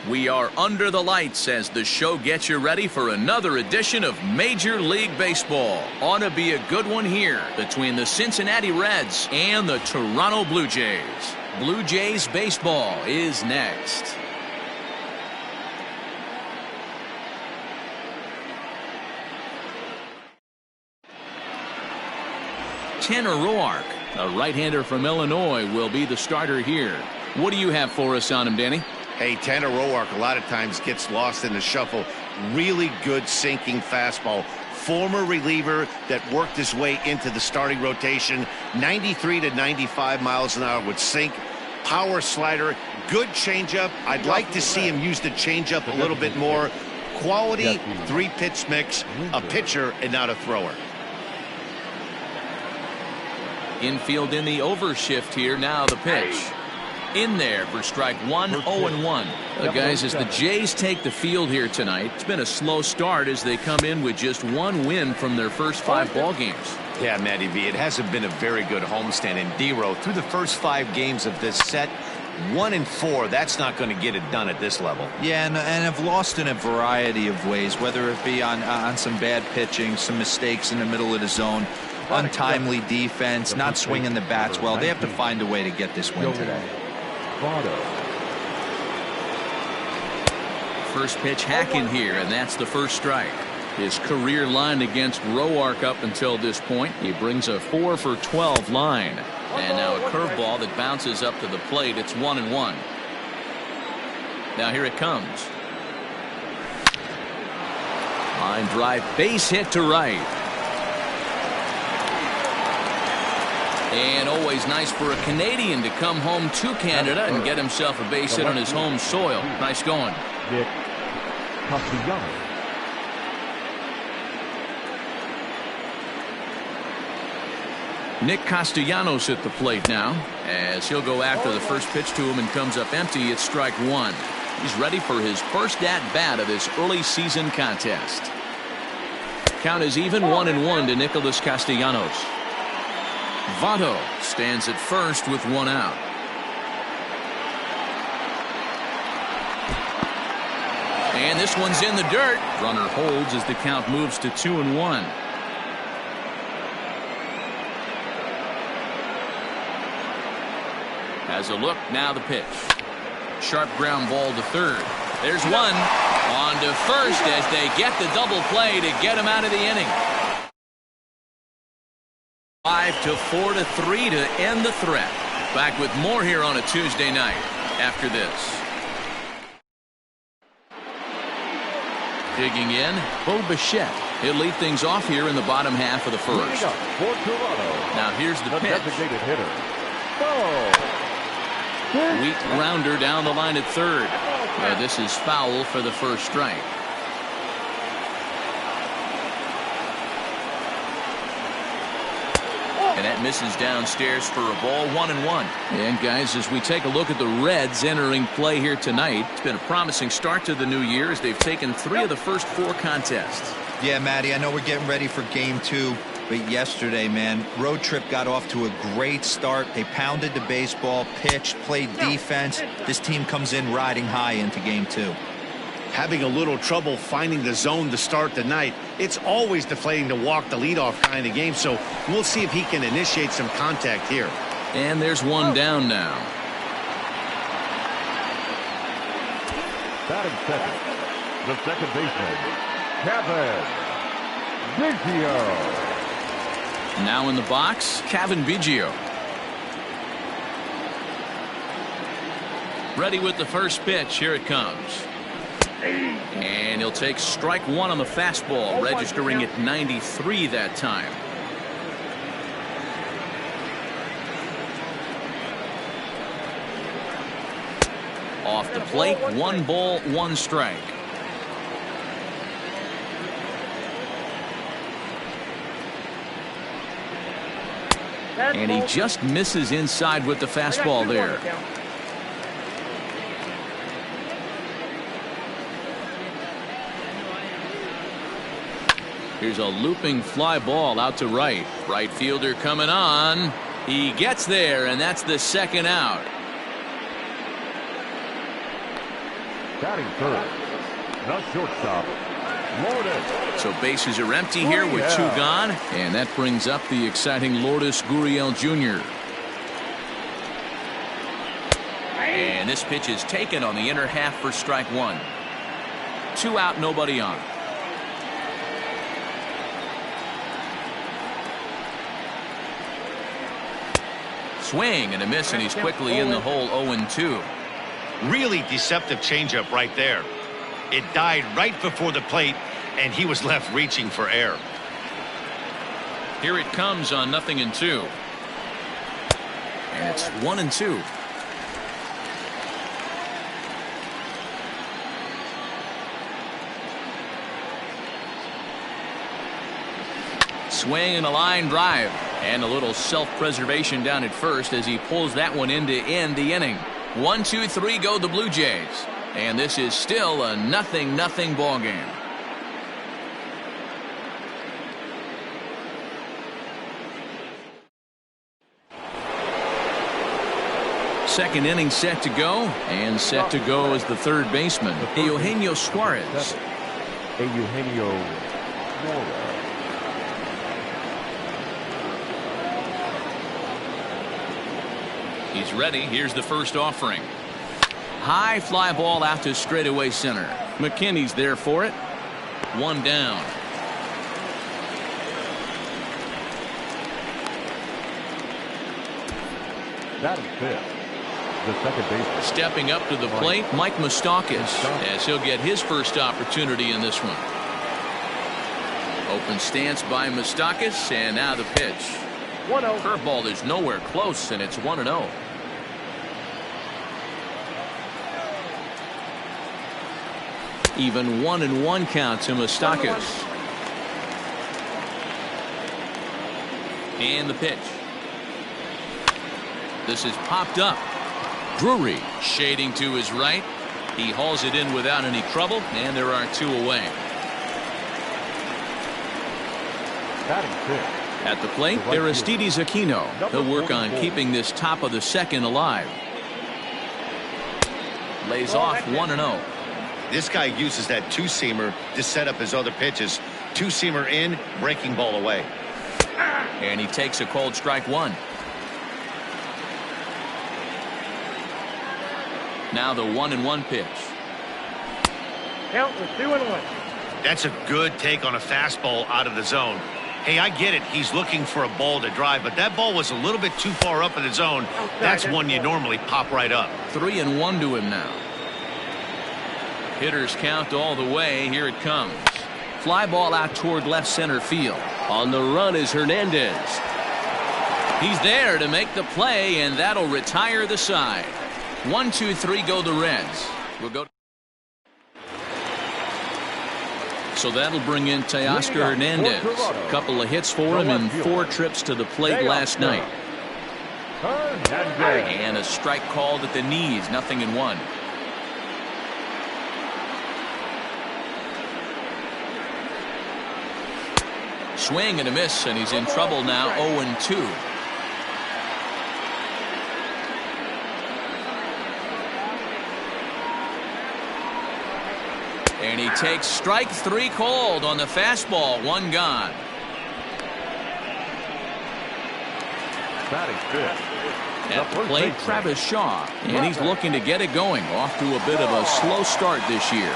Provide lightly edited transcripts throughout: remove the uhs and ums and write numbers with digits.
We are under the lights as the show gets you ready for another edition of Major League Baseball. Ought to be a good one here between the Cincinnati Reds and the Toronto Blue Jays. Blue Jays baseball is next. Tanner Roark, a right-hander from Illinois, will be the starter here. What do you have for us on him, Danny? Hey, Tanner Roark a lot of times gets lost in the shuffle. Really good sinking fastball. Former reliever that worked his way into the starting rotation. 93 to 95 miles an hour would sink. Power slider. Good changeup. I'd like to see him use the changeup a little bit more. Quality three-pitch mix. A pitcher and not a thrower. Infield in the overshift here. Now the pitch. In there for strike one, 0-1. Guys, as the Jays take the field here tonight, it's been a slow start as they come in with just one win from their first 5 ball games. Yeah, Matty V, it hasn't been a very good homestand. And D-Row, through the first 5 games of this set, 1-4, that's not going to get it done at this level. Yeah, and have lost in a variety of ways, whether it be on some bad pitching, some mistakes in the middle of the zone, untimely defense, not swinging the bats well. They have to find a way to get this win today. First pitch hacking here, and that's the first strike. His career line against Roark up until this point, he brings a 4 for 12 line. And now a curveball that bounces up to the plate. It's 1-1. Now here it comes. Line drive, base hit to right. And always nice for a Canadian to come home to Canada and get himself a base hit on his home soil. Nice going. Nick Castellanos at the plate now as he'll go after the first pitch to him and comes up empty. It's strike one. He's ready for his first at-bat of this early season contest. Count is even 1-1 to Nicholas Castellanos. Votto stands at first with 1 out. And this one's in the dirt. Runner holds as the count moves to 2-1. Has a look, now the pitch. Sharp ground ball to third. There's one. On to first as they get the double play to get him out of the inning. 5-4-3 to end the threat. Back with more here on a Tuesday night after this. Digging in, Bo Bichette. He'll lead things off here in the bottom half of the first. Now here's the pitch. Weak grounder down the line at third. Yeah, this is foul for the first strike. And that misses downstairs for a ball, 1-1. And guys, as we take a look at the Reds entering play here tonight, it's been a promising start to the new year as they've taken 3 of the first 4 contests. Yeah, Matty, I know we're getting ready for game 2, but yesterday, man, road trip got off to a great start. They pounded the baseball, pitched, played defense. This team comes in riding high into game 2. Having a little trouble finding the zone to start the night. It's always deflating to walk the leadoff kind of game, so we'll see if he can initiate some contact here. And there's one down now. Batting second, the second baseman, Kevin Biggio. Now in the box, Kevin Biggio. Ready with the first pitch. Here it comes. And he'll take strike one on the fastball, registering at 93 that time. Off the plate, 1 ball, 1 strike. And he just misses inside with the fastball there. Here's a looping fly ball out to right. Right fielder coming on. He gets there, and that's the second out. Batting third, the shortstop, Lourdes. So bases are empty here with 2 gone, and that brings up the exciting Lourdes Gurriel Jr. And this pitch is taken on the inner half for strike 1. 2 out, nobody on. Swing and a miss, and he's quickly in the hole. 0-2. Really deceptive changeup right there. It died right before the plate, and he was left reaching for air. Here it comes on 0-2. And it's 1-2. Swing and a line drive, and a little self-preservation down at first as he pulls that one in to end the inning. 1-2-3 go the Blue Jays, and this is still a 0-0 ball game. Second inning set to go, and set to go is the third baseman, Eugenio Suarez. Eugenio Suarez. He's ready. Here's the first offering. High fly ball out to straightaway center. McKinney's there for it. 1 down. Batting fifth, the second baseman. Stepping up to the plate, Mike Moustakas, as he'll get his first opportunity in this one. Open stance by Moustakas, and now the pitch. 1-0. Curveball is nowhere close, and it's 1-0. Even 1-1 count to Moustakas. And the pitch. This is popped up. Drury shading to his right. He hauls it in without any trouble, and there are 2 away. Batting fifth. At the plate, Aristides Aquino. He'll work on keeping this top of the second alive. Lays off 1-0. This guy uses that 2-seamer to set up his other pitches. 2-seamer in, breaking ball away. And he takes a cold strike 1. Now the 1-1 pitch. Count was 2-1. That's a good take on a fastball out of the zone. Hey, I get it. He's looking for a ball to drive, but that ball was a little bit too far up in the zone. That's one you normally pop right up. 3-1 to him now. Hitters count all the way. Here it comes. Fly ball out toward left center field. On the run is Hernandez. He's there to make the play, and that'll retire the side. 1-2-3 go the Reds. We'll go. So that'll bring in Teoscar Hernandez. A couple of hits for him and 4 trips to the plate last night. And a strike called at the knees. 0-1. Swing and a miss, and he's in trouble now. 0-2. And he takes strike 3 called on the fastball. 1 gone. Batting fifth. At the plate, Travis Shaw, and he's looking to get it going. Off to a bit of a slow start this year.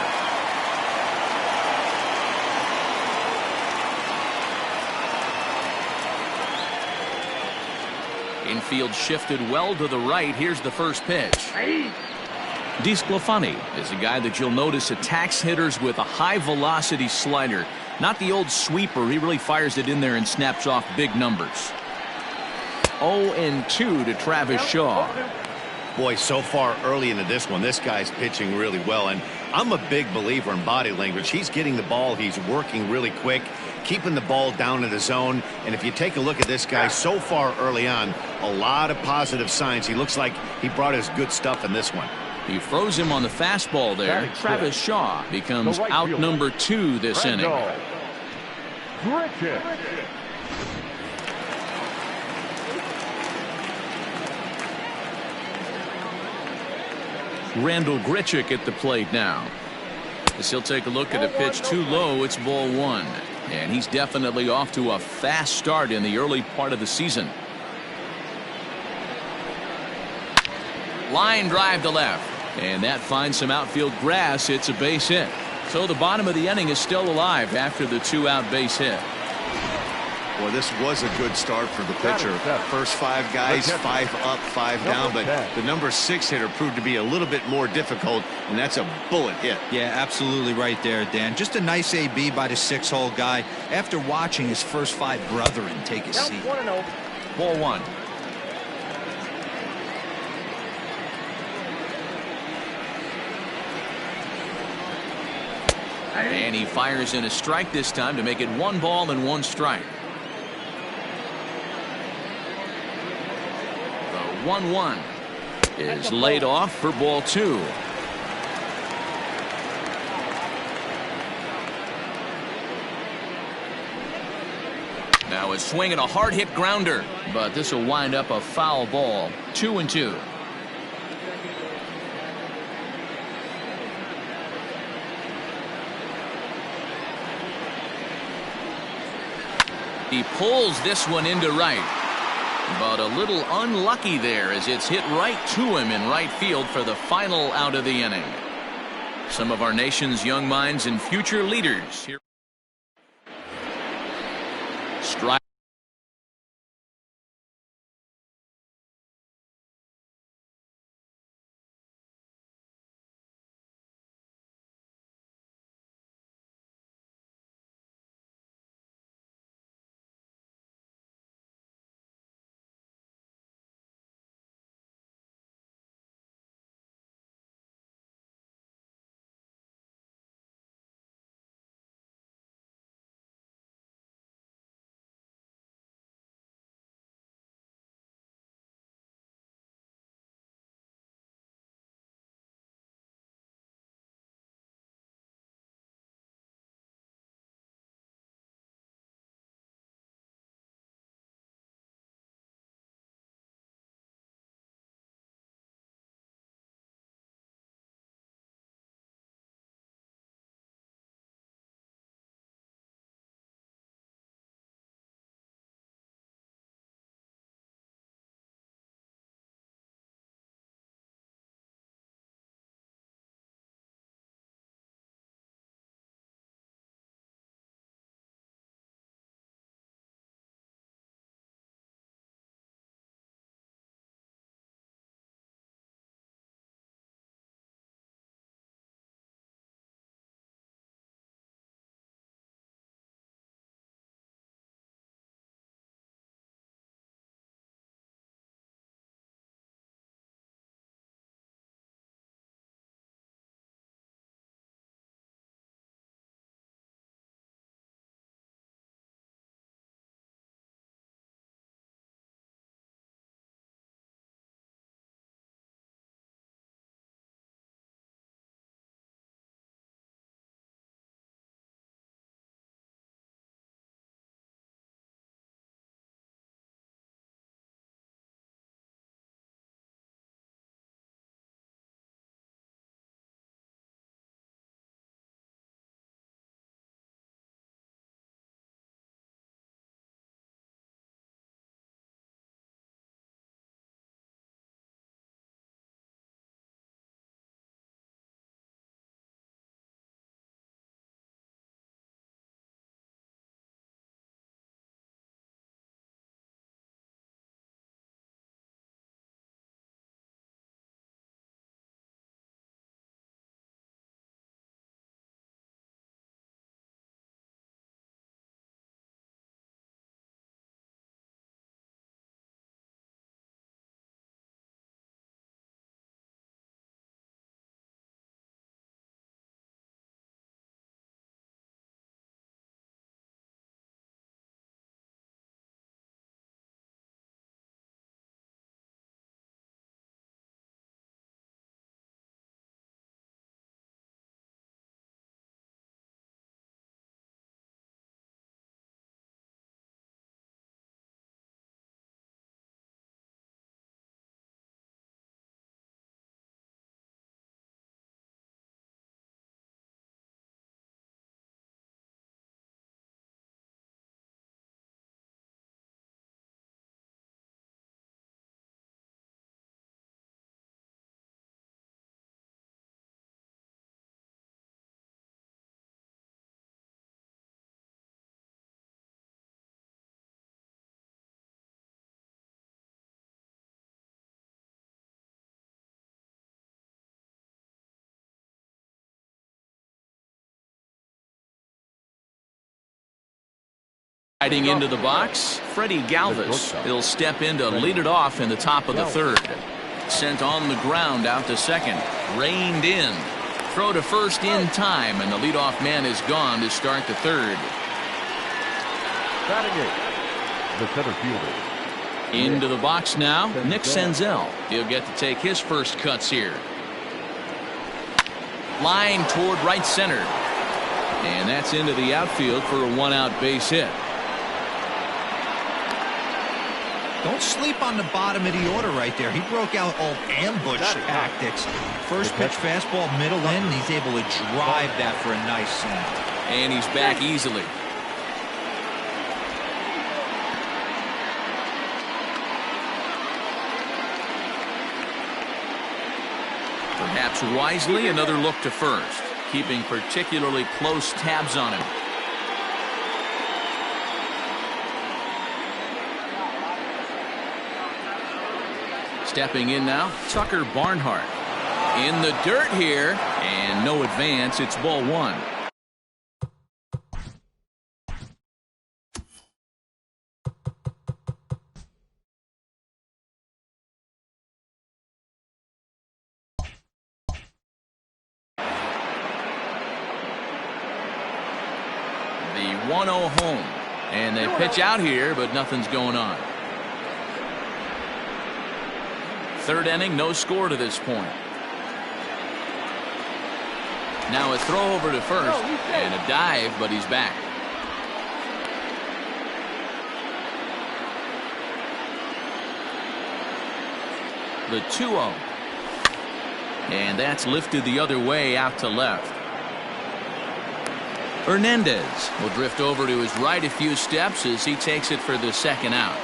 Infield shifted well to the right. Here's the first pitch. DeSclafani is a guy that you'll notice attacks hitters with a high velocity slider. Not the old sweeper. He really fires it in there and snaps off big numbers. 0-2 to Travis Shaw. Boy, so far early into this one, this guy's pitching really well, and I'm a big believer in body language. He's getting the ball. He's working really quick, keeping the ball down in the zone. And if you take a look at this guy so far early on, a lot of positive signs. He looks like he brought his good stuff in this one. He froze him on the fastball there. Travis Shaw becomes out number 2 this inning. Randall Grichuk at the plate now. As he'll take a look at a pitch too low. It's ball one. And he's definitely off to a fast start in the early part of the season. Line drive to left. And that finds some outfield grass. It's a base hit. So the bottom of the inning is still alive after the 2-out base hit. Well, this was a good start for the pitcher. First 5 guys, 5 up, 5 down, but the number 6 hitter proved to be a little bit more difficult, and that's a bullet hit. Yeah, absolutely right there, Dan. Just a nice AB by the 6-hole guy after watching his first 5 brethren take a seat. Ball one. And he fires in a strike this time to make it 1 ball and 1 strike. The 1-1 is laid off for ball 2. Now a swing and a hard hit grounder, but this will wind up a foul ball. 2-2. He pulls this one into right, but a little unlucky there as it's hit right to him in right field for the final out of the inning. Some of our nation's young minds and future leaders here. Strike. Riding into the box, Freddie Galvis. He'll step in to lead it off in the top of the third. Sent on the ground out to second. Reined in. Throw to first in time, and the leadoff man is gone to start the third. Batting eighth, the center fielder. Into the box now, Nick Senzel. He'll get to take his first cuts here. Line toward right center. And that's into the outfield for a one-out base hit. Don't sleep on the bottom of the order right there. He broke out old ambush tactics. First pitch fastball middle in, and he's able to drive that for a nice swing. And he's back easily. Perhaps wisely, another look to first, keeping particularly close tabs on him. Stepping in now, Tucker Barnhart. In the dirt here, and no advance. It's ball one. The 1-0 home. And they pitch out here, but nothing's going on. Third inning, no score to this point. Now a throw over to first, and a dive, but he's back. The 2-0. And that's lifted the other way out to left. Hernandez will drift over to his right a few steps as he takes it for the second out.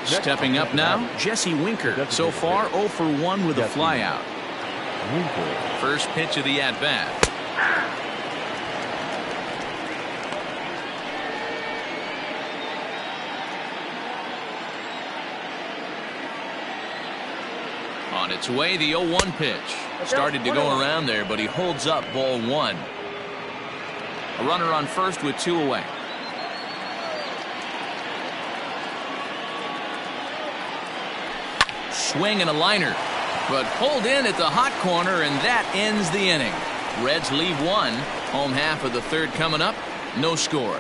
Stepping up now, Jesse Winker. So far 0 for 1 with a flyout. First pitch of the at-bat. On its way, the 0-1 pitch. Started to go around there, but he holds up ball one. A runner on first with 2 away. Swing and a liner, but pulled in at the hot corner, and that ends the inning. Reds leave one. Home half of the third coming up. No score.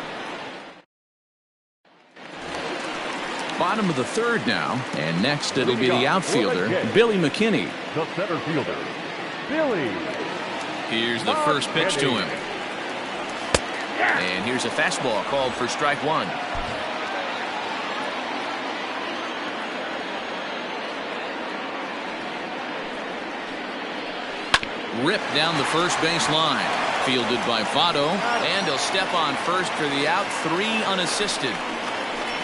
Bottom of the third now, and next it'll be the outfielder, Billy McKinney. The center fielder, Billy. Here's the first pitch to him. And here's a fastball called for strike one. Ripped down the first base line. Fielded by Votto, and he'll step on first for the out. 3 unassisted.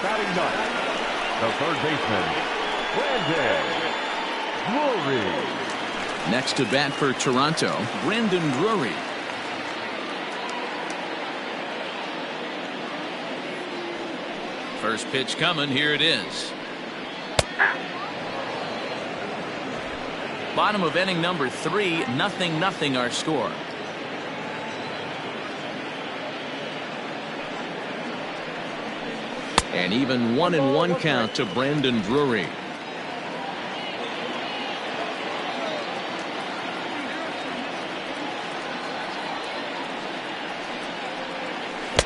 Batting ninth, the third baseman, Brandon Drury. Next to bat for Toronto, Brandon Drury. First pitch coming. Here it is. Bottom of inning number 3, 0-0 our score. An even 1-1 count to Brandon Drury.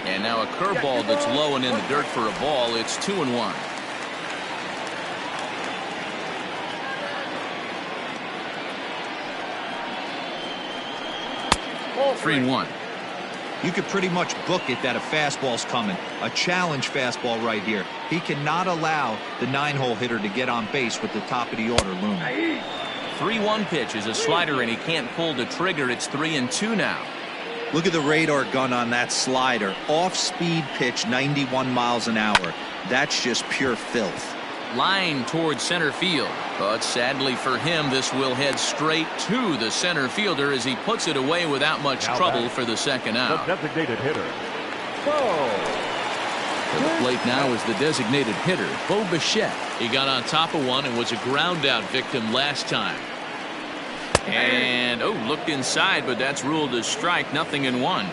And now a curveball that's low and in the dirt for a ball. It's 2-1. 3-1. You could pretty much book it that a fastball's coming. A challenge fastball right here. He cannot allow the 9-hole hitter to get on base with the top of the order looming. 3-1 pitch is a slider, and he can't pull the trigger. It's 3-2 now. Look at the radar gun on that slider. Off-speed pitch, 91 miles an hour. That's just pure filth. Line towards center field, but sadly for him, this will head straight to the center fielder as he puts it away without much trouble for the second out. The designated hitter, To the plate now is the designated hitter, Bo Bichette. He got on top of one and was a ground out victim last time. And looked inside, but that's ruled a strike. 0-1.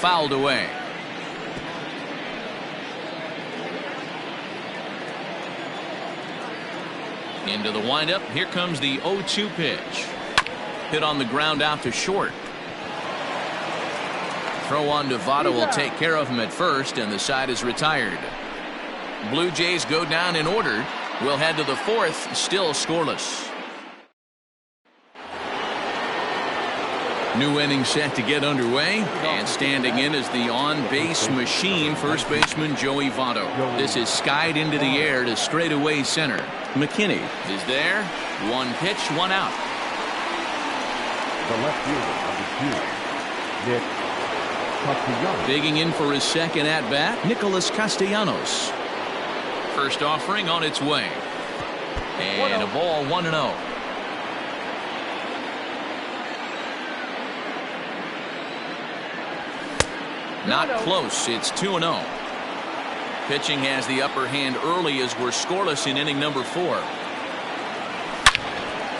fouled away. Into the windup. Here comes the 0-2 pitch. Hit on the ground out to short. Throw on to Votto will take care of him at first, and the side is retired. Blue Jays go down in order. We'll head to the fourth, still scoreless. New inning set to get underway, and standing in is the on-base machine, first baseman Joey Votto. This is skied into the air to straightaway center. McKinney is there. One pitch, one out. The left fielder of the Cubs, Nick Castellanos. Digging in for his second at-bat, Nicholas Castellanos. First offering on its way. And a ball, 1-0. Not close. It's 2-0. Pitching has the upper hand early as we're scoreless in inning number 4.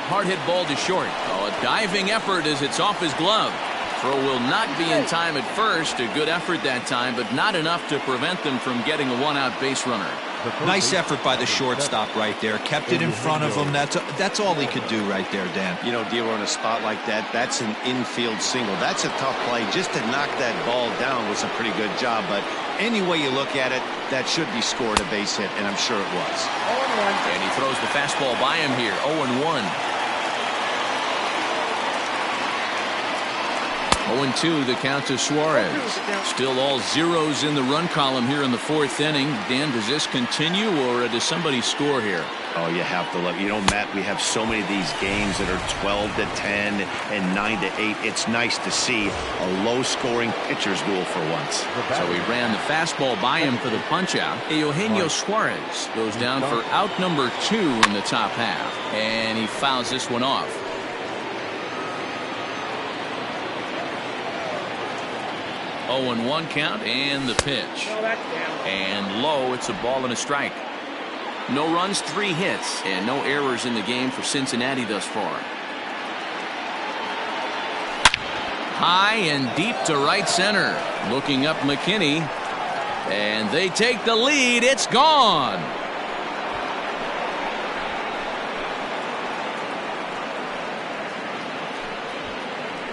Hard hit ball to short. Oh, a diving effort as it's off his glove. Throw will not be in time at first. A good effort that time, but not enough to prevent them from getting a one-out base runner. Nice effort by the shortstop right there. Kept it in front of him. That's all he could do right there, Dan. You know, dealer in a spot like that, that's an infield single. That's a tough play. Just to knock that ball down was a pretty good job. But any way you look at it, that should be scored a base hit, and I'm sure it was. And he throws the fastball by him here. 0-1. 0-2 the count to Suarez. Still all zeros in the run column here in the fourth inning. Dan, does this continue, or does somebody score here? Oh, you have to look. You know, Matt, we have so many of these games that are 12-10 and 9-8. It's nice to see a low-scoring pitcher's duel for once. So he ran the fastball by him for the punch-out. Eugenio Suarez goes down for out number 2 in the top half, and he fouls this one off. 0-1 count, and the pitch. And low, it's a ball and a strike. No runs, 3 hits, and no errors in the game for Cincinnati thus far. High and deep to right center. Looking up McKinney, and they take the lead. It's gone.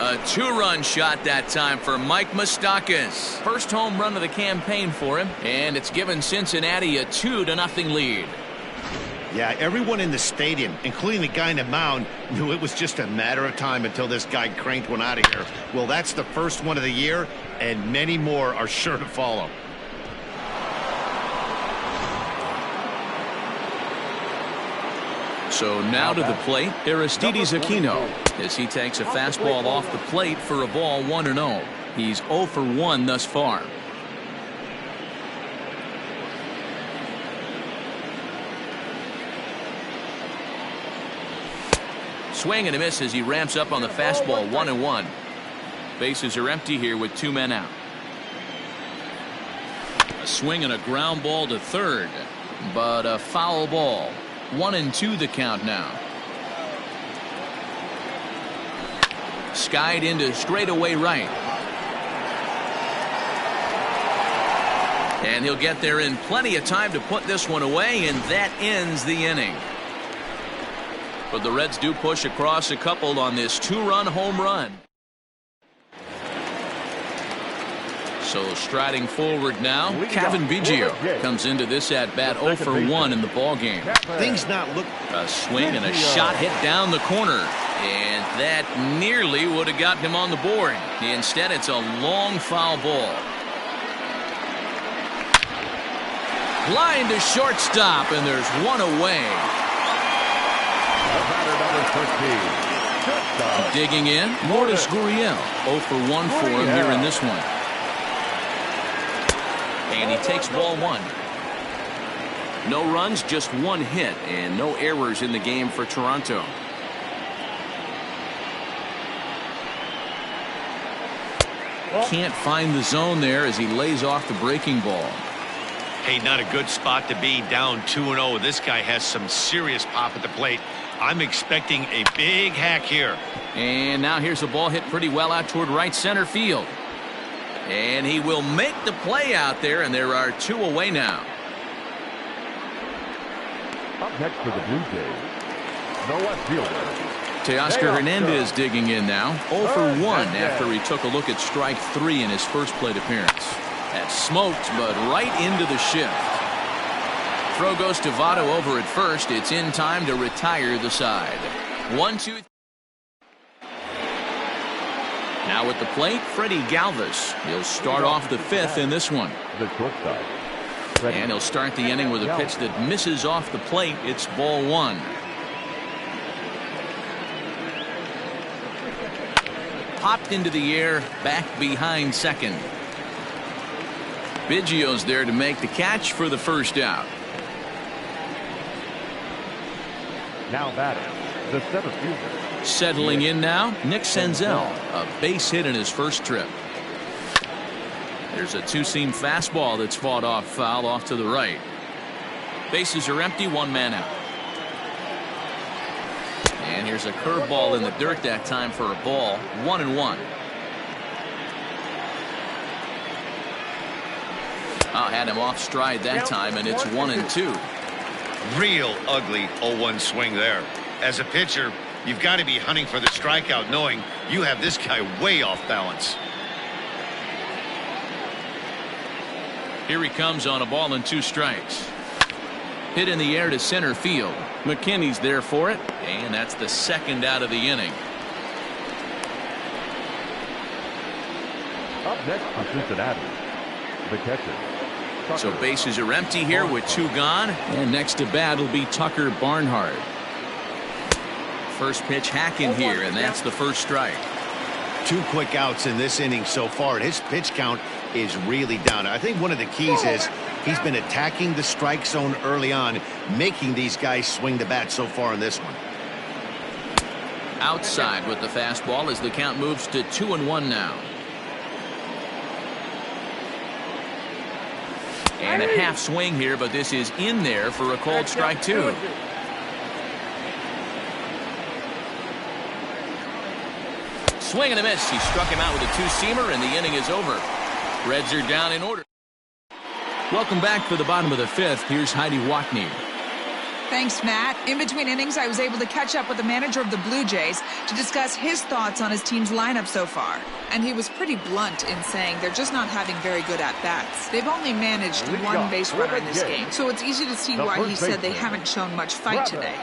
A 2-run shot that time for Mike Moustakas. First home run of the campaign for him, and it's given Cincinnati a 2-0 lead. Yeah, everyone in the stadium, including the guy in the mound, knew it was just a matter of time until this guy cranked one out of here. Well, that's the first one of the year, and many more are sure to follow. So now to the plate, Aristides Aquino, as he takes a fastball off the plate for a ball, 1-0. He's 0 for 1 thus far. Swing and a miss as he ramps up on the fastball, 1-1. Bases are empty here with 2 men out. A swing and a ground ball to third, but a foul ball. 1-2 the count now. Skied into straightaway right. And he'll get there in plenty of time to put this one away, and that ends the inning. But the Reds do push across a couple on this 2-run home run. So striding forward now, Kevin Biggio comes into this at-bat 0 for 1 in the ballgame. Things not look... A swing and a shot hit down the corner. And that nearly would have gotten him on the board. Instead, it's a long foul ball. Line to shortstop, and there's one away. Digging in, Lourdes Gurriel. 0 for 1 for him here in this one. And he takes ball 1. No runs, just 1 hit, and no errors in the game for Toronto. Can't find the zone there as he lays off the breaking ball. Hey, not a good spot to be, down 2-0. This guy has some serious pop at the plate. I'm expecting a big hack here. And now here's a ball hit pretty well out toward right center field. And he will make the play out there, and there are 2 away now. Up next for the Blue Jays, no left fielder. Teoscar Hernandez digging in now. 0 for 1 after he took a look at strike 3 in his first plate appearance. That's smoked, but right into the shift. Throw goes to Votto over at first. It's in time to retire the side. 1-2. Now at the plate, Freddie Galvis. He'll start off the 5th in this one. The shortstop. And he'll start the inning with a pitch that misses off the plate. It's ball 1. Popped into the air, back behind second. Biggio's there to make the catch for the first out. Now batting, the center fielder. Settling in now, Nick Senzel. A base hit in his first trip. There's a 2-seam fastball that's fought off foul off to the right. Bases are empty, 1 man out. And here's a curveball in the dirt that time for a ball. 1-1. Had him off stride that time, and it's 1-2. Real ugly 0-1 swing there. As a pitcher, you've got to be hunting for the strikeout, knowing you have this guy way off balance. Here he comes on a ball and 2 strikes. Hit in the air to center field. McKinney's there for it, and that's the 2nd out of the inning. Up next for Cincinnati, the catcher. So bases are empty here with 2 gone, and next to bat will be Tucker Barnhart. First pitch hacking here, and that's the first strike. 2 quick outs in this inning so far, and his pitch count is really down. I think one of the keys is he's been attacking the strike zone early on, making these guys swing the bat so far in this one. Outside with the fastball as the count moves to 2-1 now. And a half swing here, but this is in there for a called strike 2. Swing and a miss. He struck him out with a 2-seamer, and the inning is over. Reds are down in order. Welcome back for the bottom of the 5th. Here's Heidi Watney. Thanks, Matt. In between innings, I was able to catch up with the manager of the Blue Jays to discuss his thoughts on his team's lineup so far. And he was pretty blunt in saying they're just not having very good at-bats. They've only managed 1 base runner in this game, so it's easy to see why he said they haven't shown much fight today.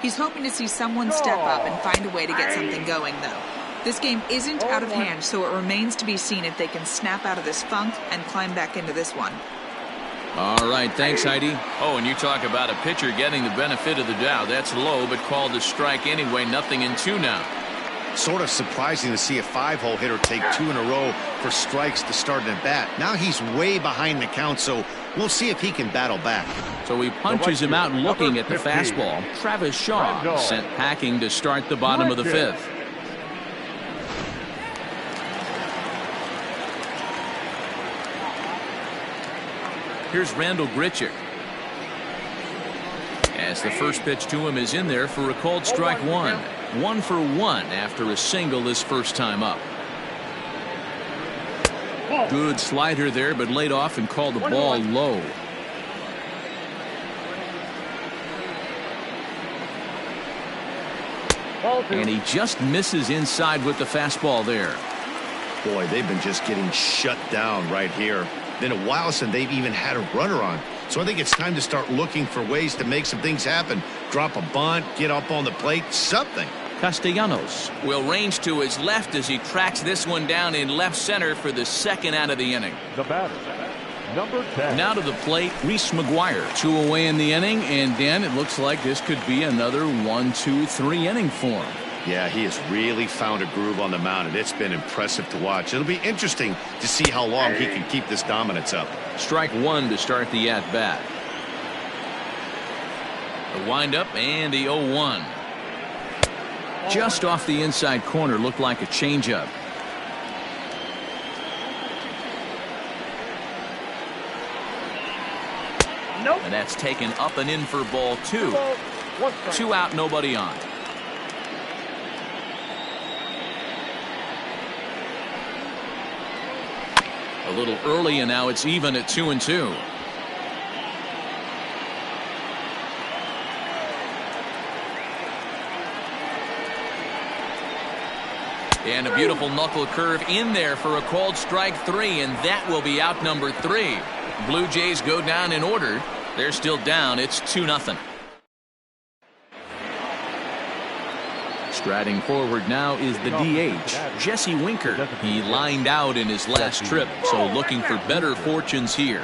He's hoping to see someone step up and find a way to get something going, though. This game isn't out of hand, so it remains to be seen if they can snap out of this funk and climb back into this one. All right, thanks, Heidi. Oh, and you talk about a pitcher getting the benefit of the doubt. That's low, but called a strike anyway. 0-2 now. Sort of surprising to see a 5-hole hitter take 2 in a row for strikes to start an at-bat. Now he's way behind the count, so we'll see if he can battle back. So he punches him out looking at the fastball. Travis Shaw sent packing to start the bottom of the 5th. Here's Randall Grichuk. As the first pitch to him is in there for a called strike 1. 1 for 1 after a single his first time up. Good slider there, but laid off and called the ball low. And he just misses inside with the fastball there. Boy, they've been just getting shut down right here. Been a while since they've even had a runner on. So I think it's time to start looking for ways to make some things happen. Drop a bunt, get up on the plate, something. Castellanos will range to his left as he tracks this one down in left center for the 2nd out of the inning. The batter, number 10. Now to the plate, Reese McGuire. 2 away in the inning, and Dan, it looks like this could be another 1-2-3 inning for him. Yeah, he has really found a groove on the mound, and it's been impressive to watch. It'll be interesting to see how long he can keep this dominance up. Strike 1 to start the at-bat. The windup and the 0-1. Just off the inside corner, looked like a changeup. Nope. And that's taken up and in for ball 2. 2 out, nobody on. A little early, and now it's even at 2-2. And a beautiful knuckle curve in there for a called strike 3, and that will be out number 3. Blue Jays go down in order. They're still down. It's 2-0. Striding forward now is the DH, Jesse Winker. He lined out in his last trip, so looking for better fortunes here.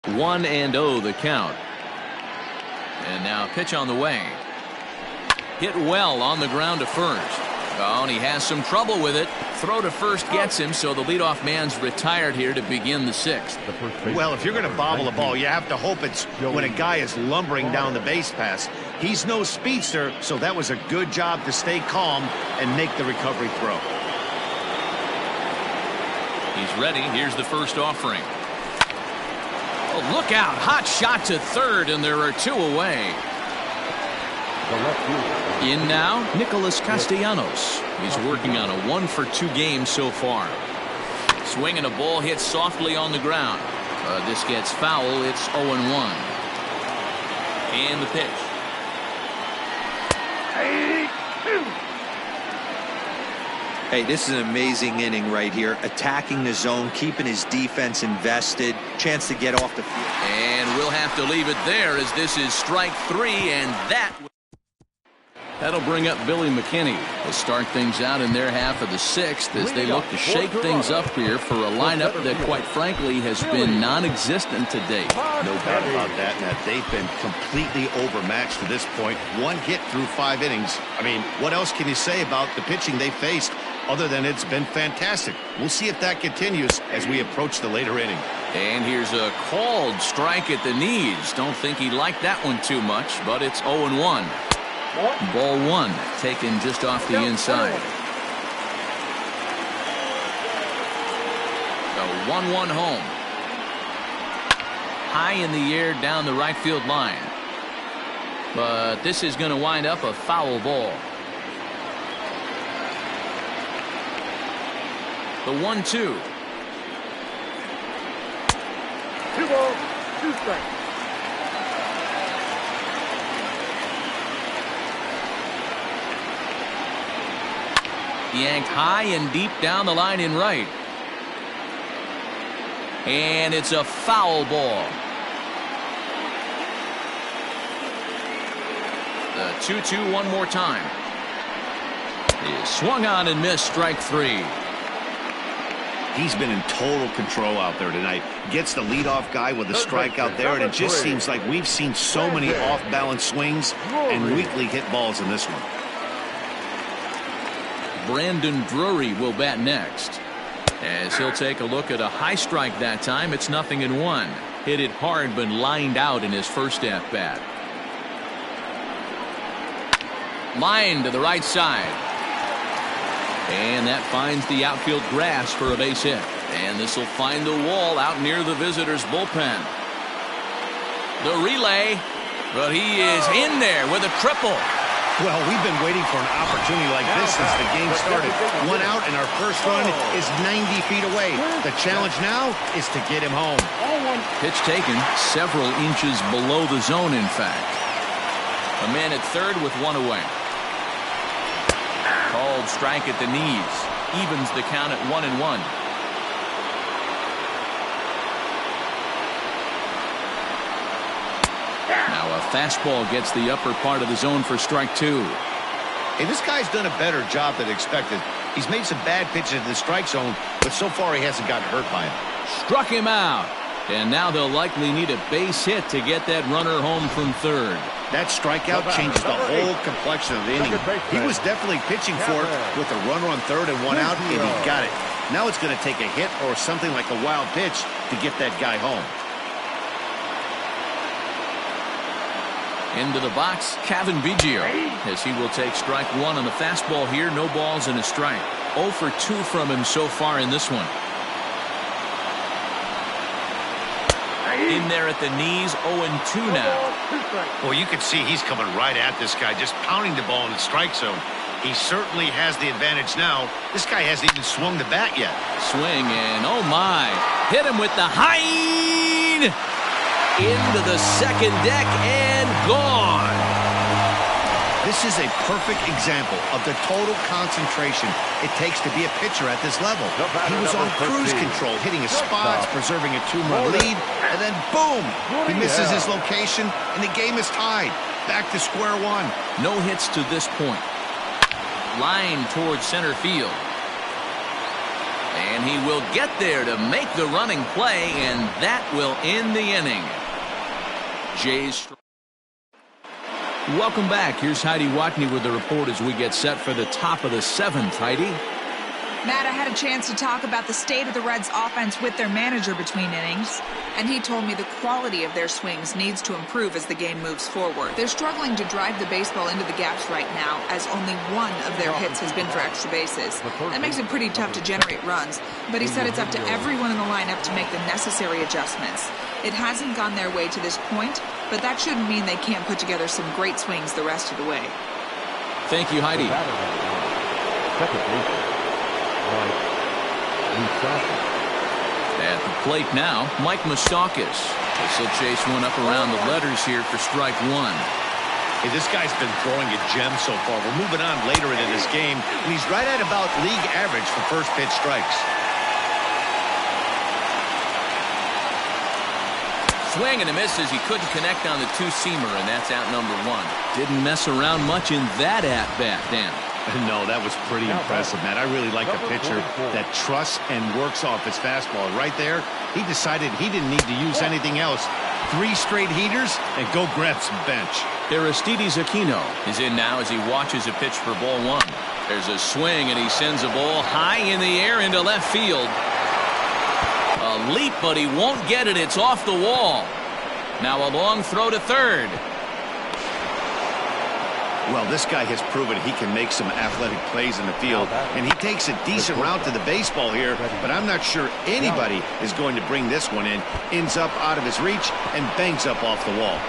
1-0 the count. And now pitch on the way. Hit well on the ground to first. Oh, and he has some trouble with it. Throw to first gets him, so the leadoff man's retired here to begin the sixth. Well, if you're going to bobble a ball, you have to hope it's when a guy is lumbering down the base pass. He's no speedster, so that was a good job to stay calm and make the recovery throw. He's ready. Here's the first offering. Oh, look out. Hot shot to third, and there are two away. In now, Nicholas Castellanos. He's working on a 1-for-2 game so far. Swinging a ball hit softly on the ground. This gets foul. It's 0-1. And the pitch. Hey, this is an amazing inning right here. Attacking the zone, keeping his defense invested. Chance to get off the field. And we'll have to leave it there as this is strike three, and that'll bring up Billy McKinney to start things out in their half of the sixth as they look to shake things up here for a lineup that, quite frankly, has been non-existent to date. No doubt about that, Matt. They've been completely overmatched to this point. One hit through 5 innings. I mean, what else can you say about the pitching they faced other than it's been fantastic? We'll see if that continues as we approach the later inning. And here's a called strike at the knees. Don't think he liked that one too much, but it's 0-1. Ball one, taken just off the inside. The 1-1 home. High in the air down the right field line. But this is going to wind up a foul ball. The 1-2. 2 balls, 2 strikes. Yanked high and deep down the line in right. And it's a foul ball. The 2-2 one more time. He swung on and missed strike three. He's been in total control out there tonight. Gets the leadoff guy with a strikeout there, and it just seems like we've seen so many off-balance swings and weakly hit balls in this one. Brandon Drury will bat next as he'll take a look at a high strike that time. It's 0-1. Hit it hard but lined out in his first at bat. Line to the right side, and that finds the outfield grass for a base hit, and this will find the wall out near the visitors bullpen. The relay, but he is in there with a triple. Well, we've been waiting for an opportunity like this since the game started. 1 out, and our first run is 90 feet away. The challenge now is to get him home. Pitch taken several inches below the zone, in fact. A man at third with 1 away. Called strike at the knees. Evens the count at 1-1. Now a fastball gets the upper part of the zone for strike two. Hey, this guy's done a better job than expected. He's made some bad pitches in the strike zone, but so far he hasn't gotten hurt by him. Struck him out. And now they'll likely need a base hit to get that runner home from third. That strikeout changes the whole complexion of the inning. He was definitely pitching for it with a runner on third and 1 out, and he got it. Now it's going to take a hit or something like a wild pitch to get that guy home. Into the box, Kevin Biggio, as he will take strike one on the fastball here. No balls and a strike. 0 for 2 from him so far in this one. In there at the knees, 0-2 now. Well, you can see he's coming right at this guy, just pounding the ball in the strike zone. He certainly has the advantage now. This guy hasn't even swung the bat yet. Swing, and oh my, hit him with the hind into the second deck and gone. This is a perfect example of the total concentration it takes to be a pitcher at this level. He was on cruise control, hitting his spots, preserving a 2-run lead, and then boom, he misses his location, and the game is tied. Back to square one. No hits to this point. Line towards center field. And he will get there to make the running play, and that will end the inning. Jays. Welcome back. Here's Heidi Watney with the report as we get set for the top of the 7th. Heidi? Matt, I had a chance to talk about the state of the Reds' offense with their manager between innings, and he told me the quality of their swings needs to improve as the game moves forward. They're struggling to drive the baseball into the gaps right now, as only one of their hits has been for extra bases. That makes it pretty tough to generate runs, but he said it's up to everyone in the lineup to make the necessary adjustments. It hasn't gone their way to this point, but that shouldn't mean they can't put together some great swings the rest of the way. Thank you, Heidi. At the plate now, Mike Moustakas. He'll chase one up around the letters here for strike 1. Hey, this guy's been throwing a gem so far. We're moving on later into this game, and he's right at about league average for first pitch strikes. Swing and a miss as he couldn't connect on the two-seamer, and that's out number 1. Didn't mess around much in that at-bat, Dan. No, that was pretty impressive, Matt. I really like a pitcher that trusts and works off his fastball. Right there, he decided he didn't need to use anything else. 3 straight heaters and go grab some bench. Aristides Aquino is in now as he watches a pitch for ball 1. There's a swing, and he sends a ball high in the air into left field. A leap, but he won't get it. It's off the wall. Now a long throw to third. Well, this guy has proven he can make some athletic plays in the field, and he takes a decent route to the baseball here, but I'm not sure anybody is going to bring this one in. Ends up out of his reach and bangs up off the wall.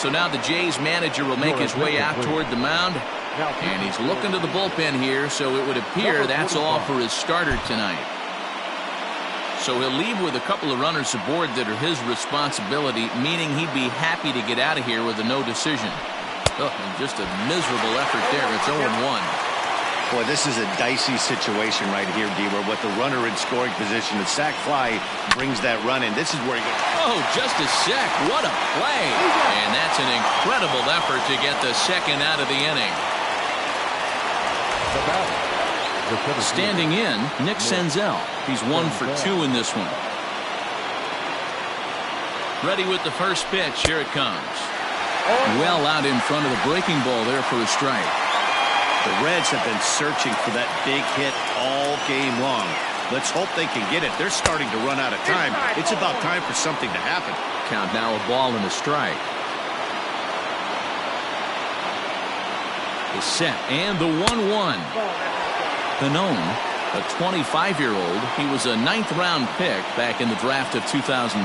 So now the Jays manager will make his way out toward the mound, and he's looking to the bullpen here, so it would appear that's all for his starter tonight. So he'll leave with a couple of runners aboard that are his responsibility, meaning he'd be happy to get out of here with a no decision. Oh, and just a miserable effort there. It's 0-1. Boy, this is a dicey situation right here, D-Ware. With the runner in scoring position, the sac fly brings that run in. This is where he goes. Oh, just a sec. What a play. And that's an incredible effort to get the second out of the inning. Standing in, Nick Senzel. He's 1 for 2 in this one. Ready with the first pitch. Here it comes. Well out in front of the breaking ball there for a strike. The Reds have been searching for that big hit all game long. Let's hope they can get it. They're starting to run out of time. It's about time for something to happen. Count now a ball and a strike. The set and the 1-1. Pannone, a 25-year-old. He was a 9th-round pick back in the draft of 2013.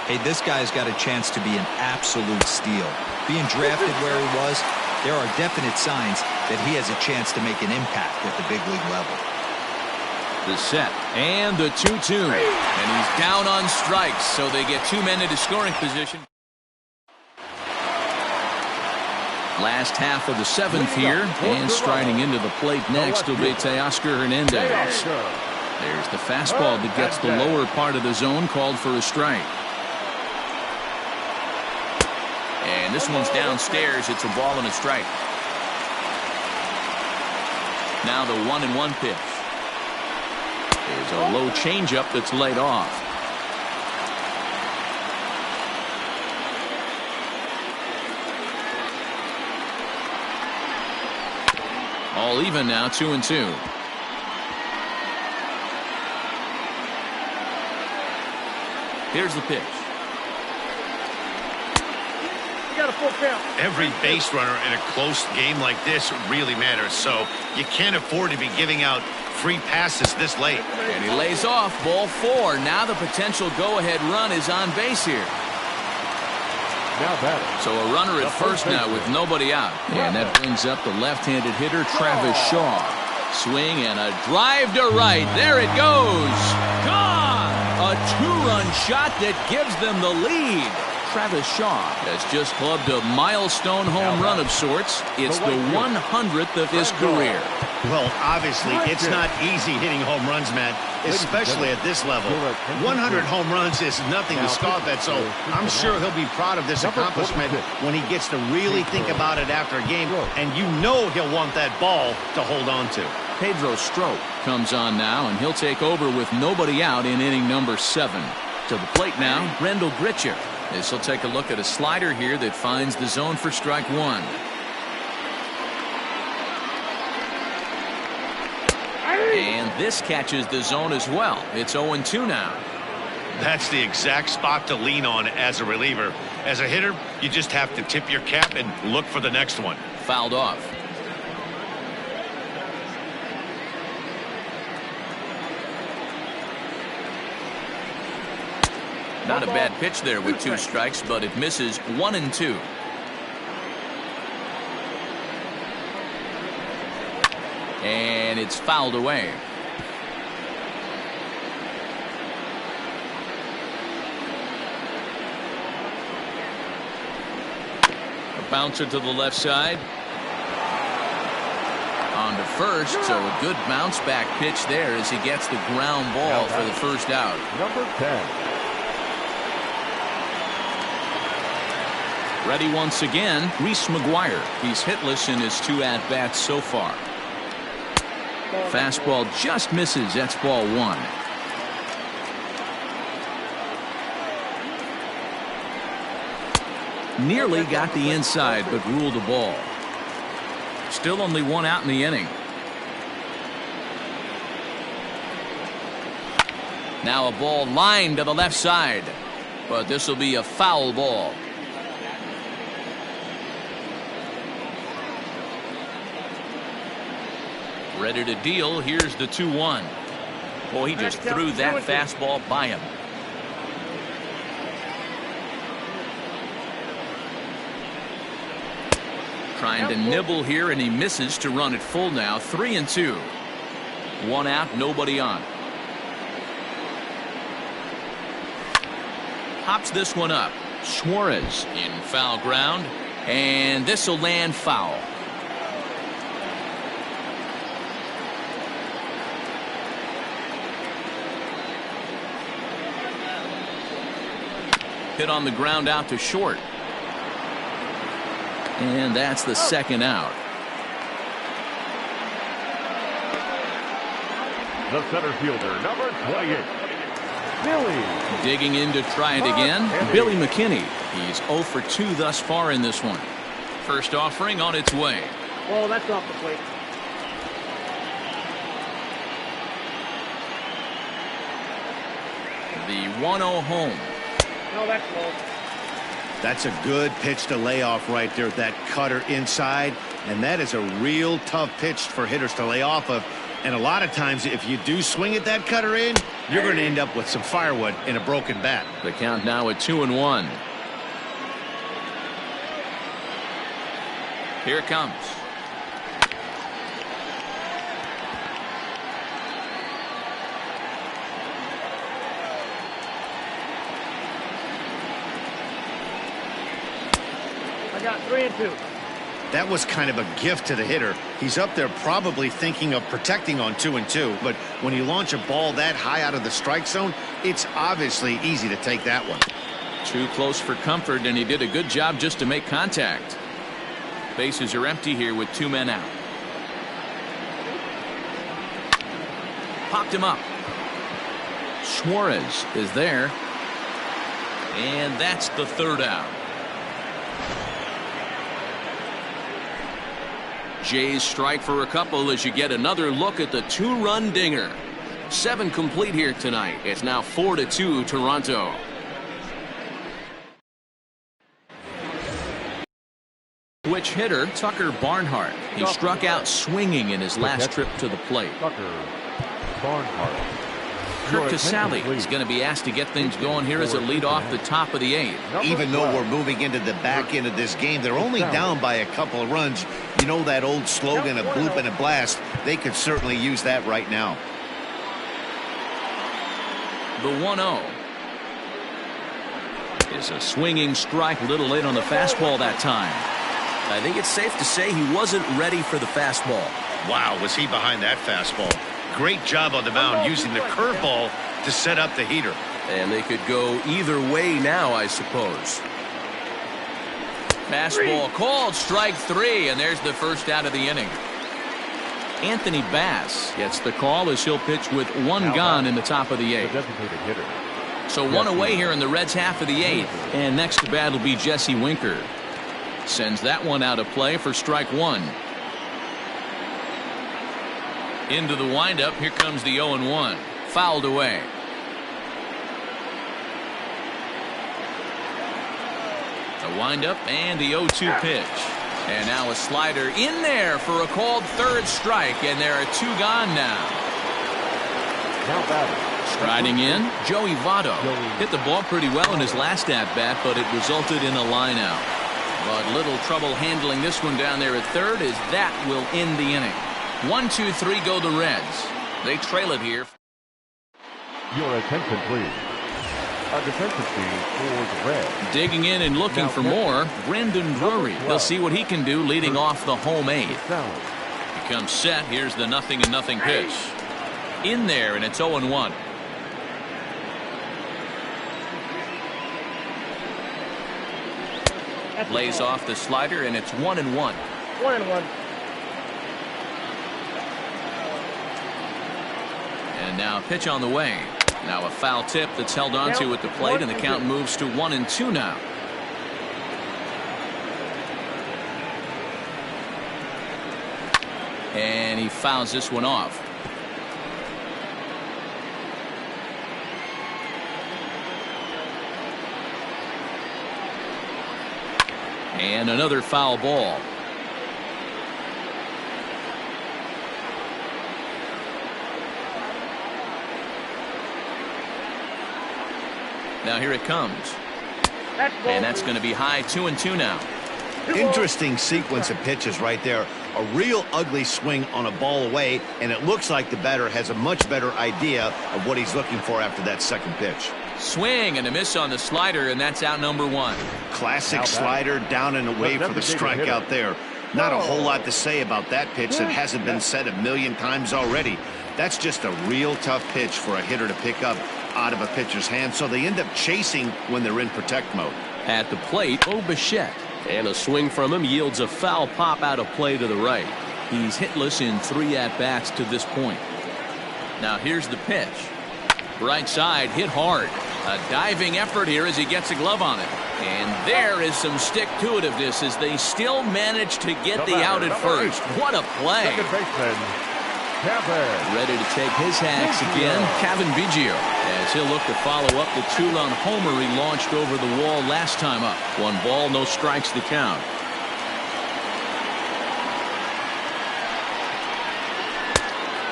Hey, this guy's got a chance to be an absolute steal. Being drafted where he was, there are definite signs that he has a chance to make an impact at the big league level. The set and the 2-2. And he's down on strikes, so they get 2 men into scoring position. Last half of the 7th here, and striding into the plate next will be Teoscar Hernandez. There's the fastball that gets the lower part of the zone, called for a strike. And this one's downstairs. It's a ball and a strike. Now the 1-1 pitch. There's a low changeup that's laid off. All even now, 2-2. Here's the pitch. You got a full count. Every base runner in a close game like this really matters, so you can't afford to be giving out free passes this late. And he lays off ball 4. Now the potential go-ahead run is on base here. So a runner at first now with nobody out. And that brings up the left-handed hitter, Travis Shaw. Swing and a drive to right. There it goes. Gone! A 2-run shot that gives them the lead. Travis Shaw has just clubbed a milestone home run of sorts. It's the 100th of his career. Well, obviously, it's not easy hitting home runs, Matt, especially at this level. 100 home runs is nothing to scoff at, so I'm sure he'll be proud of this accomplishment when he gets to really think about it after a game, and you know he'll want that ball to hold on to. Pedro Strop comes on now, and he'll take over with nobody out in inning number 7. To the plate now, Rendell Gritcher. This will take a look at a slider here that finds the zone for strike 1. And this catches the zone as well. It's 0-2 now. That's the exact spot to lean on as a reliever. As a hitter, you just have to tip your cap and look for the next one. Fouled off. Not a bad pitch there with 2 strikes, but it misses 1-2. And it's fouled away. A bouncer to the left side. On to first, so a good bounce back pitch there as he gets the ground ball for the first out. Number 10. Ready once again, Reese McGuire. He's hitless in his 2 at-bats so far. Fastball just misses. That's ball 1. Nearly got the inside, but ruled a ball. Still only 1 out in the inning. Now a ball lined to the left side, but this will be a foul ball. Ready to deal. Here's the 2-1. Boy, he just threw that fastball by him. Trying to nibble here, and he misses to run it full now. 3-2. 1 out, nobody on. Hops this one up. Suarez in foul ground, and this will land foul. Hit on the ground out to short. And that's the 2nd out. The center fielder, number 28. Billy. Digging in to try it again, Billy McKinney. He's 0 for 2 thus far in this one. First offering on its way. Oh, that's off the plate. The 1-0 home. No, that's low. That's a good pitch to lay off right there. That cutter inside, and that is a real tough pitch for hitters to lay off of. And a lot of times, if you do swing at that cutter in, you're going to end up with some firewood in a broken bat. The count now at 2-1. Here it comes. I got 3-2. That was kind of a gift to the hitter. He's up there probably thinking of protecting on 2-2, but when you launch a ball that high out of the strike zone, it's obviously easy to take that one. Too close for comfort, and he did a good job just to make contact. Bases are empty here with 2 men out. Popped him up. Suarez is there. And that's the 3rd out. Jays strike for a couple as you get another look at the 2-run dinger. 7 complete here tonight. It's now 4-2 Toronto. Switch hitter Tucker Barnhart. He struck out swinging in his last trip to the plate. Tucker Barnhart. Kurt Casale is going to be asked to get things going here as a lead off the top of the 8th. Even though we're moving into the back end of this game, they're only down by a couple of runs. You know that old slogan, a bloop and a blast. They could certainly use that right now. The 1-0. Is a swinging strike, a little late on the fastball that time. I think it's safe to say he wasn't ready for the fastball. Wow, was he behind that fastball. Great job on the mound using the curveball to set up the heater. And they could go either way now, I suppose. Fastball called, strike 3, and there's the first out of the inning. Anthony Bass gets the call as he'll pitch with one gone in the top of the 8th. So one away here in the Reds' half of the 8th. And next to bat will be Jesse Winker. Sends that one out of play for strike 1. Into the windup. Here comes the 0-1. Fouled away. The windup and the 0-2 pitch. And now a slider in there for a called third strike. And there are 2 gone now. Striding in, Joey Votto. Hit the ball pretty well in his last at-bat, but it resulted in a line out. But little trouble handling this one down there at third, as that will end the inning. 1, 2, 3 go the Reds. They trail it here. Your attention, please. A defensive team for the Reds. Digging in and looking for more, Brendan Drury. He'll see what he can do leading off the home 8th. He comes set. Here's the 0-0 pitch. In there, and it's 0-1. Lays off the slider, and it's 1-1. 1-1. And now a pitch on the way. Now a foul tip that's held onto at the plate, and the count moves to 1-2 now. And he fouls this one off. And another foul ball. Now here it comes. And that's going to be high 2-2 now. Interesting sequence of pitches right there. A real ugly swing on a ball away, and it looks like the batter has a much better idea of what he's looking for after that second pitch. Swing and a miss on the slider, and that's out number 1. Classic slider down and away for the strikeout there. Not a whole lot to say about that pitch that hasn't been said a million times already. That's just a real tough pitch for a hitter to pick up out of a pitcher's hand, so they end up chasing when they're in protect mode. At the plate, Bichette. And a swing from him yields a foul pop out of play to the right. He's hitless in 3 at-bats to this point. Now here's the pitch. Right side, hit hard. A diving effort here as he gets a glove on it. And there is some stick-to-itiveness as they still manage to get the out at first. What a play. Second baseman, Kevin. Ready to take his hacks again, Kevin Biggio, as he'll look to follow up the 2-run homer he launched over the wall last time up. 1 ball, no strikes the count.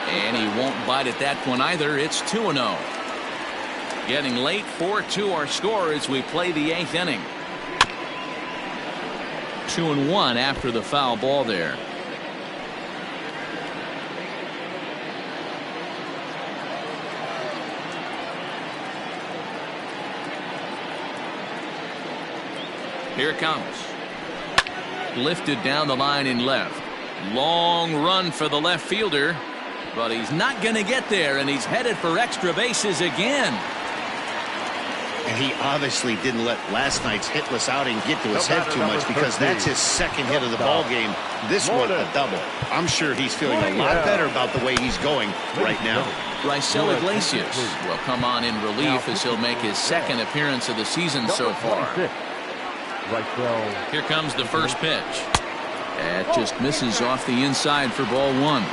And he won't bite at that one either. It's 2-0. Getting late, 4-2 our score as we play the 8th inning. 2-1 after the foul ball there. Here it comes. Lifted down the line in left. Long run for the left fielder, but he's not going to get there, and he's headed for extra bases again. And he obviously didn't let last night's hitless outing get to his head too much, because that's his second hit of the ball game. This one a double. I'm sure he's feeling a lot better about the way he's going right now. Raisel Iglesias will come on in relief as he'll make his second appearance of the season so far. Here comes the first pitch. That just misses off the inside for ball 1.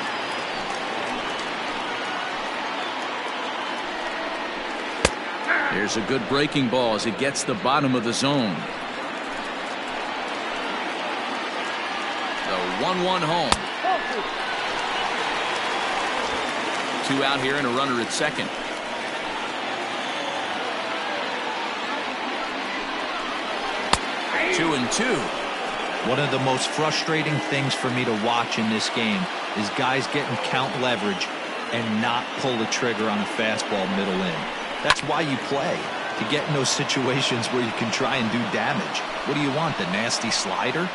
Here's a good breaking ball as it gets the bottom of the zone. The 1-1 home. 2 out here and a runner at second. Two and 2. One of the most frustrating things for me to watch in this game is guys getting count leverage and not pull the trigger on a fastball middle in. That's why you play. to get in those situations where you can try and do damage. What do you want, the nasty slider?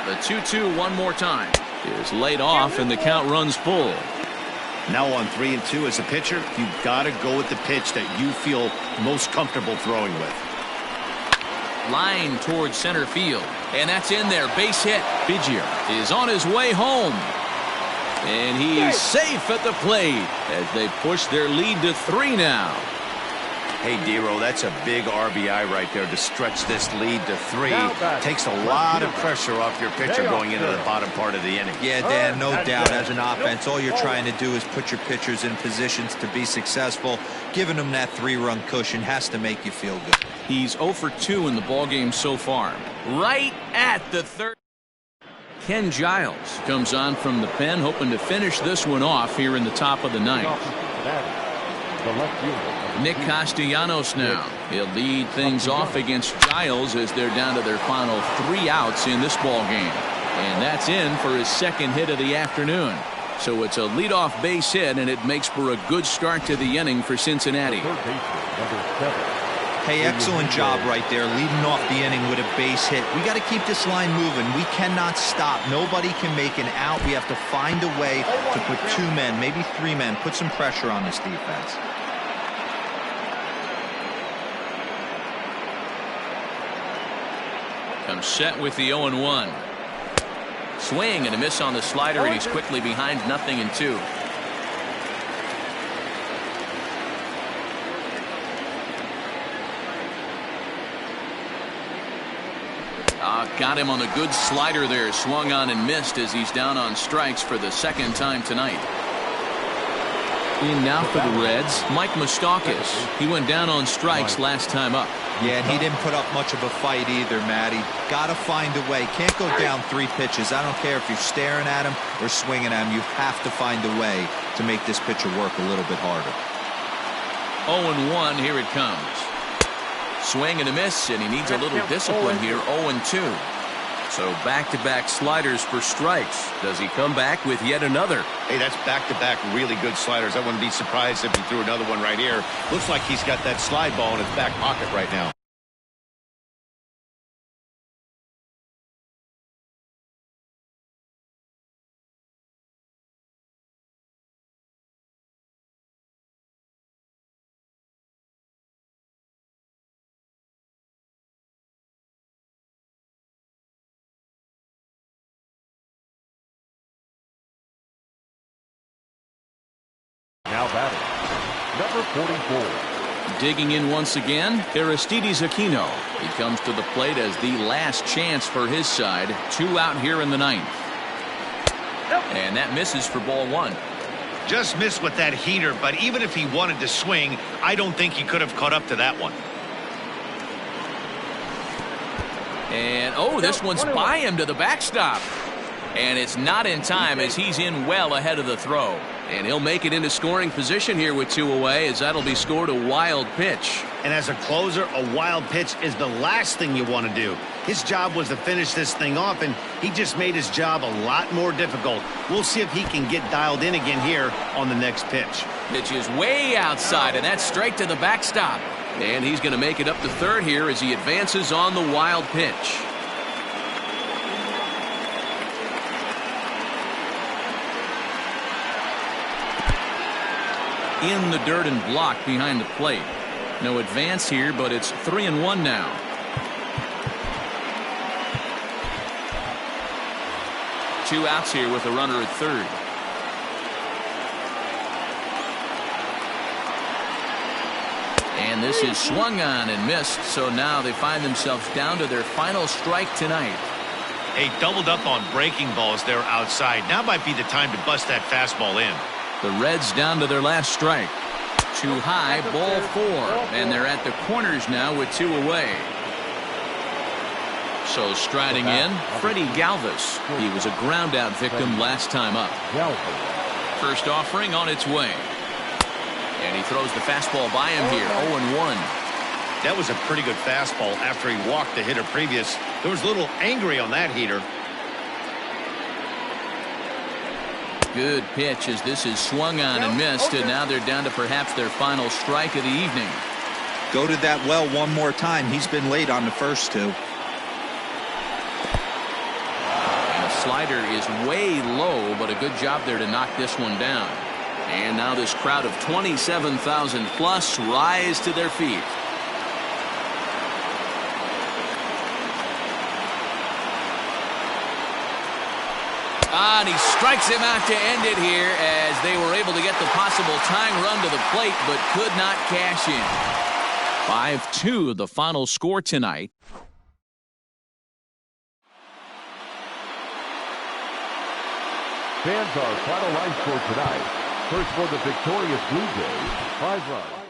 The 2-2 one more time is laid off, and the count runs full. Now on 3-2 as a pitcher, you've got to go with the pitch that you feel most comfortable throwing with. Line towards center field, and that's in there. Base hit. Biggio is on his way home, and he's safe at the plate as they push their lead to 3 now. Hey, Dero, that's a big RBI right there to stretch this lead to 3. Takes a lot of pressure off your pitcher going into the bottom part of the inning. Yeah, Dan, no doubt. As an offense, all you're trying to do is put your pitchers in positions to be successful. Giving them that 3-run cushion has to make you feel good. He's 0 for 2 in the ballgame so far. Right at the third. Ken Giles comes on from the pen, hoping to finish this one off here in the top of the ninth. Nick Castellanos now. He'll lead things off against Giles as they're down to their final 3 outs in this ball game. And that's in for his second hit of the afternoon. So it's a leadoff base hit, and it makes for a good start to the inning for Cincinnati. Hey, excellent job right there, leading off the inning with a base hit. We got to keep this line moving. We cannot stop. Nobody can make an out. We have to find a way to put 2 men, maybe 3 men, put some pressure on this defense. Comes set with the 0-1. Swing and a miss on the slider, and he's quickly behind 0-2. Got him on the good slider there. Swung on and missed as he's down on strikes for the second time tonight. In now for the Reds, Mike Moustakas. He went down on strikes last time up. Yeah, and he didn't put up much of a fight either, Matty. Got to find a way. Can't go down 3 pitches. I don't care if you're staring at him or swinging at him. You have to find a way to make this pitcher work a little bit harder. 0-1, here it comes. Swing and a miss, and he needs a little discipline here. 0-2. So back-to-back sliders for strikes. Does he come back with yet another? Hey, that's back-to-back really good sliders. I wouldn't be surprised if he threw another one right here. Looks like he's got that slide ball in his back pocket right now. Now batting, number 44. Digging in once again, Aristides Aquino. He comes to the plate as the last chance for his side. 2 out here in the 9th. And that misses for ball 1. Just missed with that heater, but even if he wanted to swing, I don't think he could have caught up to that one. And, oh, this one's by him to the backstop. And it's not in time as he's in well ahead of the throw. And he'll make it into scoring position here with 2 away, as that'll be scored a wild pitch. And as a closer, a wild pitch is the last thing you want to do. His job was to finish this thing off, and he just made his job a lot more difficult. We'll see if he can get dialed in again here on the next pitch. Pitch is way outside, and that's straight to the backstop. And he's going to make it up to third here as he advances on the wild pitch. In the dirt and blocked behind the plate. No advance here, but it's 3-1 now. Two outs here with a runner at third. And this is swung on and missed, so now they find themselves down to their final strike tonight. Hey, doubled up on breaking balls there outside. Now might be the time to bust that fastball in. The Reds down to their last strike. Too high, ball 4. And they're at the corners now with 2 away. So striding in, Freddie Galvis. He was a ground-out victim last time up. First offering on its way. And he throws the fastball by him here, 0-1. That was a pretty good fastball after he walked the hitter previous. There was a little angry on that heater. Good pitch as this is swung on and missed, and now they're down to perhaps their final strike of the evening. Go to that well one more time. He's been late on the first two. And the slider is way low, but a good job there to knock this one down. And now this crowd of 27,000 plus rise to their feet. And he strikes him out to end it here as they were able to get the possible tying run to the plate but could not cash in. 5-2 the final score tonight. Fans, our final line score tonight. First for the victorious Blue Jays, 5 runs.